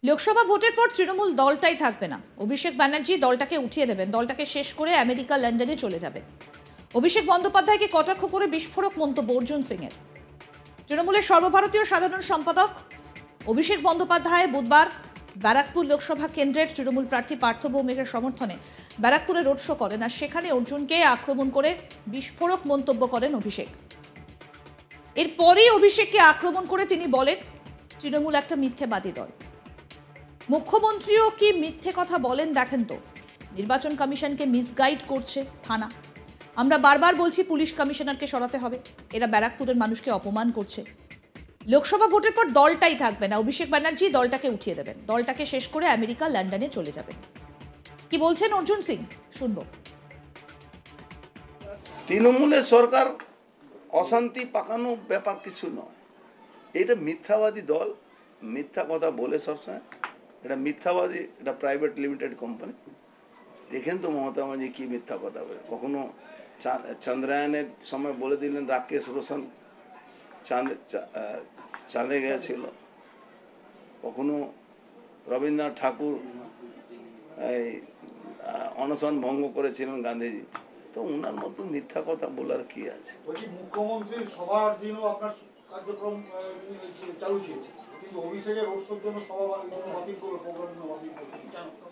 লোকসভা ভোটের পর তৃণমূল দলটাই থাকবে না। অভিষেক ব্যানার্জি দলটাকে উঠিয়ে দেবেন, দলটাকে শেষ করে আমেরিকা লন্ডনে চলে যাবেন। অভিষেক বন্দ্যোপাধ্যায়কে কটাক্ষ করে বিস্ফোরক মন্তব্য অর্জুন সিংয়ের। তৃণমূলের সর্বভারতীয় সাধারণ সম্পাদক অভিষেক বন্দ্যোপাধ্যায় বুধবার ব্যারাকপুর লোকসভা কেন্দ্রের তৃণমূল প্রার্থী পার্থ ভৌমিকের সমর্থনে ব্যারাকপুরে রোড শো করেন, আর সেখানে অর্জুনকে আক্রমণ করে বিস্ফোরক মন্তব্য করেন অভিষেক। এরপরেই অভিষেককে আক্রমণ করে তিনি বলেন, তৃণমূল একটা মিথ্যেবাদী দল। মুখ্যমন্ত্রীও কি মিথ্যে কথা বলেন দেখেন তো। নির্বাচন কমিশনকে মিসগাইড করছে থানা। আমরা বারবার বলছি পুলিশ কমিশনারকে সরাতে হবে, এরা ব্যারাকপুরের মানুষকে অপমান করছে। লোকসভা ভোটের পর দলটাই থাকবে না। অভিষেক ব্যানার্জি দলটাকে উঠিয়ে দেবেন, দলটাকে শেষ করে আমেরিকা লন্ডনে চলে যাবেন। কি বলছেন অর্জুন সিং, শুনবো। তৃণমূলের সরকার অশান্তি পাকানো ব্যাপার কিছু নয়। এটা মিথ্যাবাদী দল, মিথ্যা কথা বলে সবসময়। এটা মিথ্যাবাদী, এটা প্রাইভেট লিমিটেড কোম্পানি। দেখেন তো মমতা ব্যানার্জি কি মিথ্যা কথা বলে। কখনো চন্দ্রায়নের সময় বলে দিলেন রাকেশ রোশন চাঁদে গিয়েছিল, কখনো রবীন্দ্রনাথ ঠাকুর অনশন ভঙ্গ করেছিলেন গান্ধীজি। তো ওনার মতো মিথ্যা কথা বলার কি আছে। মুখ্যমন্ত্রী সবার দিনও আপনার কার্যক্রম চালু ছিল, কিন্তু অভিষেকের রোডশোর জন্য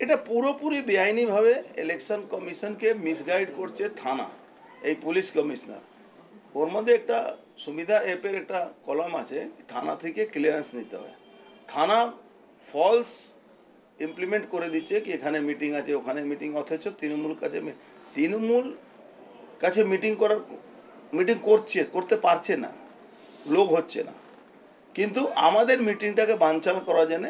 এটা পুরোপুরি বেআইনিভাবে ইলেকশন কমিশনকে মিসগাইড করছে থানা, এই পুলিশ কমিশনার। ওর মধ্যে একটা সুবিধা অ্যাপের একটা কলাম আছে, থানা থেকে ক্লিয়ারেন্স নিতে হয়। থানা ফলস ইমপ্লিমেন্ট করে দিচ্ছে কি এখানে মিটিং আছে, ওখানে মিটিং, অথচ তৃণমূল কাছে মিটিং করতে পারছে না, লোক হচ্ছে না। কিন্তু আমাদের মিটিংটাকে বানচাল করার জন্য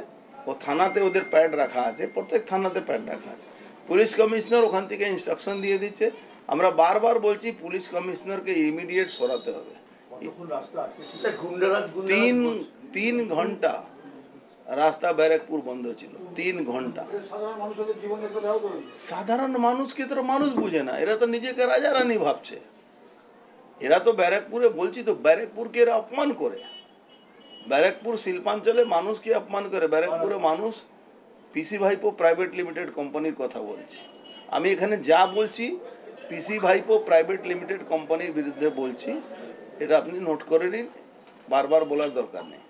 ও থানাতে ওদের প্যাড রাখা আছে, প্রত্যেক থানাতে প্যাড রাখা আছে। পুলিশ কমিশনার ওখান থেকে ইনস্ট্রাকশন দিয়ে দিচ্ছে। আমরা বারবার বলছি পুলিশ কমিশনারকে ইমিডিয়েট সরাতে হবে। 3 ঘন্টা রাস্তা ব্যারাকপুর বন্ধ ছিল, 3 ঘন্টা। সাধারণ মানুষকে তো মানুষ বুঝে না, এরা তো নিজেকে রাজা রানী ভাবছে। এরা তো ব্যারাকপুরে, বলছি তো, ব্যারাকপুরকে এরা অপমান করে। ব্যারাকপুর শিল্পাঞ্চলে মানুষকে অপমান করে। ব্যারাকপুরে মানুষ পিসি ভাইপো প্রাইভেট লিমিটেড কোম্পানির কথা বলছি। আমি এখানে যা বলছি পিসি ভাইপো প্রাইভেট লিমিটেড কোম্পানির বিরুদ্ধে বলছি, এটা আপনি নোট করে নিন, বারবার বলার দরকার নেই।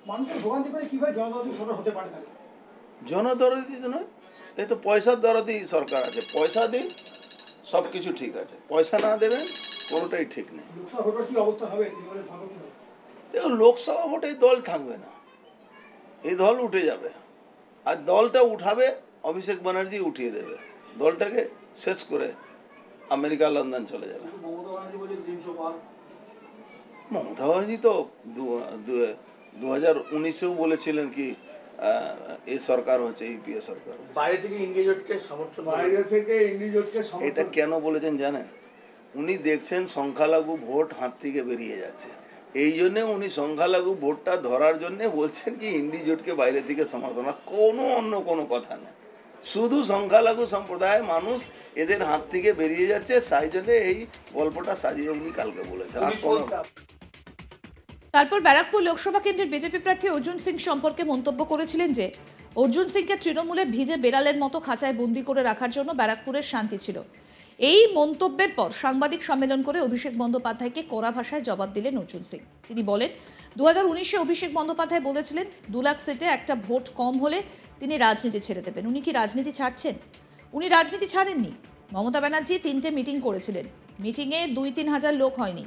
জনদরদি তো নয়, এ তো পয়সার দরদি সরকার আছে। পয়সা দিন, সব কিছু ঠিক আছে। পয়সা না দেবেন কোনোটাই ঠিক নেই। লোকসভা ভোটে দল থাকবে না, এই দল উঠে যাবে। আর দলটা উঠাবে অভিষেক ব্যানার্জি, উঠিয়ে দেবে দলটাকে, শেষ করে আমেরিকা লন্ডন চলে যাবে। মমতা ব্যানার্জি তো 2019-এও বলেছিলেন কি এই সরকার হচ্ছে ইউপিএ সরকার। বাইরে থেকে ইন্ডিয়া জোটকে সমর্থন, এটা কেন বলেছেন জানেন? উনি দেখছেন সংখ্যালঘু ভোট হাত থেকে বেরিয়ে যাচ্ছে, এই জন্য উনি সংখ্যালঘু ভোটটা ধরার জন্য বলছেন কি ইন্ডি জোটকে বাইরে থেকে সমর্থন। কোনো অন্য কোনো কথা নেই, শুধু সংখ্যালঘু সম্প্রদায়ের মানুষ এদের হাত থেকে বেরিয়ে যাচ্ছে, তাই জন্য এই গল্পটা সাজিয়ে উনি কালকে বলেছেন। তারপর ব্যারাকপুর লোকসভা কেন্দ্রের বিজেপি প্রার্থী অর্জুন সিং সম্পর্কে মন্তব্য করেছিলেন যে অর্জুন সিংকে তৃণমূলে ভিজে বেড়ালের মতো খাঁচায় বন্দি করে রাখার জন্য ব্যারাকপুরের শান্তি ছিল। এই মন্তব্যের পর সাংবাদিক সম্মেলন করে অভিষেক বন্দ্যোপাধ্যায়কে কড়া ভাষায় জবাব দিলেন অর্জুন সিং। তিনি বলেন, 2019-এ অভিষেক বন্দ্যোপাধ্যায় বলেছিলেন 2 লাখ সিটে একটা ভোট কম হলে তিনি রাজনীতি ছেড়ে দেবেন। উনি কি রাজনীতি ছাড়ছেন? উনি রাজনীতি ছাড়েননি। মমতা ব্যানার্জি 3টে মিটিং করেছিলেন, মিটিংয়ে 2-3 হাজার লোক হয়নি।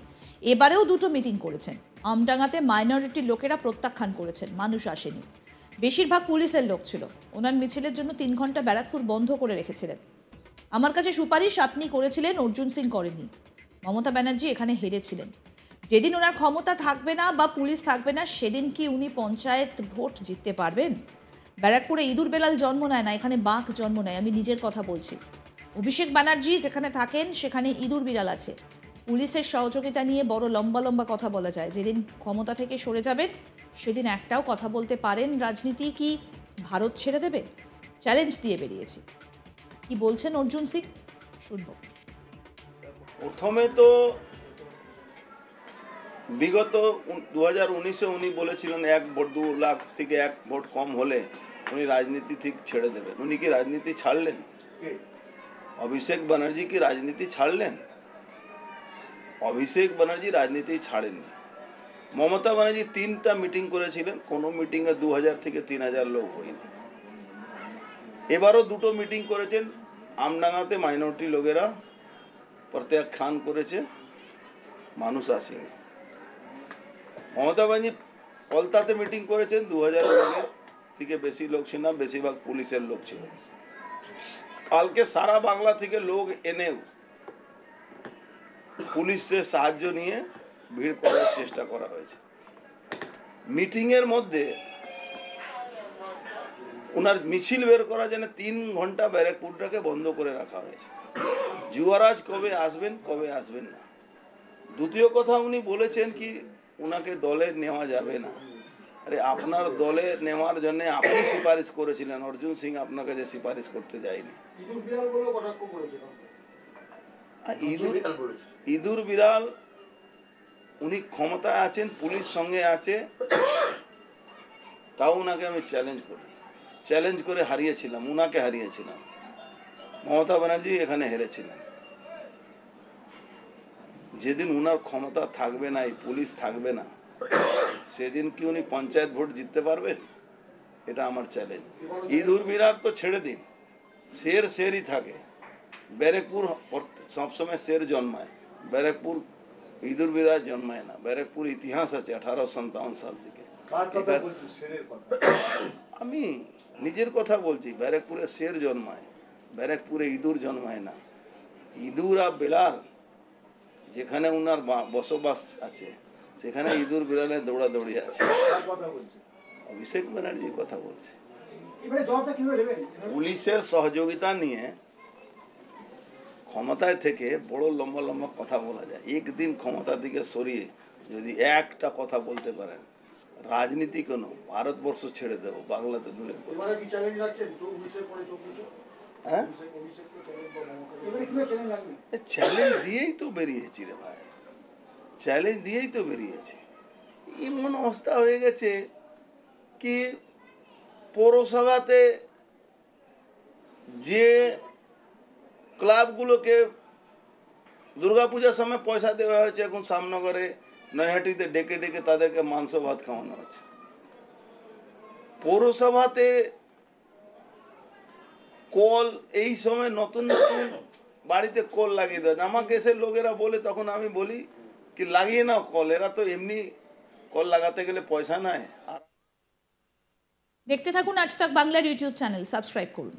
এবারেও 2টো মিটিং করেছেন। আমডাঙ্গাতে মাইনরিটির লোকেরা প্রত্যাখ্যান করেছেন, মানুষ আসেনি, বেশিরভাগ পুলিশের লোক ছিল। ওনার মিছিলের জন্য 3 ঘন্টা ব্যারাকপুর বন্ধ করে রেখেছিলেন। আমার কাছে সুপারিশ আপনি করেছিলেন, অর্জুন সিং করেননি। মমতা ব্যানার্জি এখানে হেরেছিলেন। যেদিন ওনার ক্ষমতা থাকবে না বা পুলিশ থাকবে না, সেদিন কি উনি পঞ্চায়েত ভোট জিততে পারবেন? ব্যারাকপুরে ইঁদুর বেলাল জন্ম নেয় না, এখানে বাঘ জন্ম নেয়। আমি নিজের কথা বলছি। অভিষেক ব্যানার্জি যেখানে থাকেন সেখানে ইঁদুর বিড়াল আছে। পুলিশের সহযোগিতা নিয়ে বড় লম্বা লম্বা কথা বলা যায়। যেদিন ক্ষমতা থেকে সরে যাবেন সেদিন একটাও কথা বলতে পারেন? রাজনীতি কি ভারত ছেড়ে দেবে? চ্যালেঞ্জ দিয়ে বেরিয়েছি। কি বলছেন অর্জুন সিং, শুনবো। প্রথমে তো বিগত 2019-এ উনি বলেছিলেন 1 ভোট 2 লাখ থেকে 1 ভোট কম হলে উনি রাজনীতি ঠিক ছেড়ে দেবেন। উনি কি রাজনীতি ছাড়লেন? কে? অভিষেক ব্যানার্জি কি রাজনীতি ছাড়লেন? অভিষেক ব্যানার্জি রাজনীতি ছাড়েননি। মমতা ব্যানার্জি 3টা মিটিং করেছিলেন, কোনো মিটিংয়ে 2000 থেকে 3000 লোক হয়নি। এবারও 2টো মিটিং করেছেন, আমডাঙ্গাতে মাইনরিটি লোকেরা প্রত্যাখ্যান করেছে, মানুষ আসেনি। মমতা ব্যানার্জি কলকাতাতে মিটিং করেছেন, 2000 লোকের থেকে বেশি লোক ছিল না, বেশিরভাগ পুলিশের লোক ছিল। কালকে সারা বাংলা থেকে লোক এনেও পুলিশের সাহায্য নিয়ে ভিড় করার চেষ্টা করা হয়েছে। মিটিংয়ের মধ্যে ওনার মিছিল বের করার জন্য 3 ঘন্টা ব্যারাকপুরটাকে বন্ধ করে রাখা হয়েছে। যুবরাজ কবে আসবেন, কবে আসবেন না। দ্বিতীয় কথা, উনি বলেছেন কি ওনাকে দলে নেওয়া যাবে না। আরে আপনার দলে নেওয়ার জন্য আপনি সুপারিশ করেছিলেন, অর্জুন সিং আপনার কাছে সুপারিশ করতে যায়নি। ইঁদুর বিড়াল বলে কটাক্ষ করেছিল। ইঁদুর বিড়াল, উনি ক্ষমতায় আছেন, পুলিশ সঙ্গে আছে, তাও উনাকে আমি চ্যালেঞ্জ করে হারিয়েছিলাম, উনাকে হারিয়েছিলাম। মমতা ব্যানার্জি এখানে হেরেছিলেন। যেদিন উনার ক্ষমতা থাকবে না, এই পুলিশ থাকবে না, সেদিন কি উনি পঞ্চায়েত ভোট জিততে পারবেন? এটা আমার চ্যালেঞ্জ। ইঁদুর বিড়াল তো ছেড়ে দিন, শেরই থাকে। ব্যারাকপুর সবসময় শের জন্মায়, ব্যারাকপুর ইঁদুর বিড়াল জন্মায় না। ব্যারাকপুর ইতিহাস আছে 1857 সাল থেকে। আমি নিজের কথা বলছি, ব্যারাকপুরে শের জন্মায়, ব্যারাকপুরে ইঁদুর জন্মায় না। ইঁদুর আর বিড়াল যেখানে উনার বসবাস আছে, সেখানে ইঁদুর বিড়ালের দৌড়াদৌড়ি আছে। অভিষেক ব্যানার্জির কথা বলছে। পুলিশের সহযোগিতা নিয়ে ক্ষমতায় থেকে বড় লম্বা লম্বা কথা বলা যায়। একদিন ক্ষমতা থেকে সরিয়ে যদি একটা কথা বলতে পারেন, রাজনীতি কেন, ভারতবর্ষ ছেড়ে দেবো, বাংলাতে দূরে। হ্যাঁ, চ্যালেঞ্জ দিয়েই তো বেরিয়েছি রে ভাই, চ্যালেঞ্জ দিয়েই তো বেরিয়েছি। এমন অবস্থা হয়ে গেছে কি পৌরসভাতে যে ক্লাবগুলোকে দুর্গাপূজার সময় পয়সা দেওয়া হয়েছে, এখন শ্যামনগরে নৈহাটিতে ডেকে ডেকে তাদেরকে মাংস ভাত খাওয়ানো হচ্ছে। পৌরসভাতে কল, এই সময় নতুন নতুন বাড়িতে কল লাগিয়ে দেয়। আমাকে এসে লোকেরা বলে, তখন আমি বলি কি লাগিয়ে নাও কল, এরা তো এমনি কল লাগাতে গেলে পয়সা নেয়। দেখতে থাকুন আজ তাক বাংলার ইউটিউব চ্যানেল, সাবস্ক্রাইব করুন।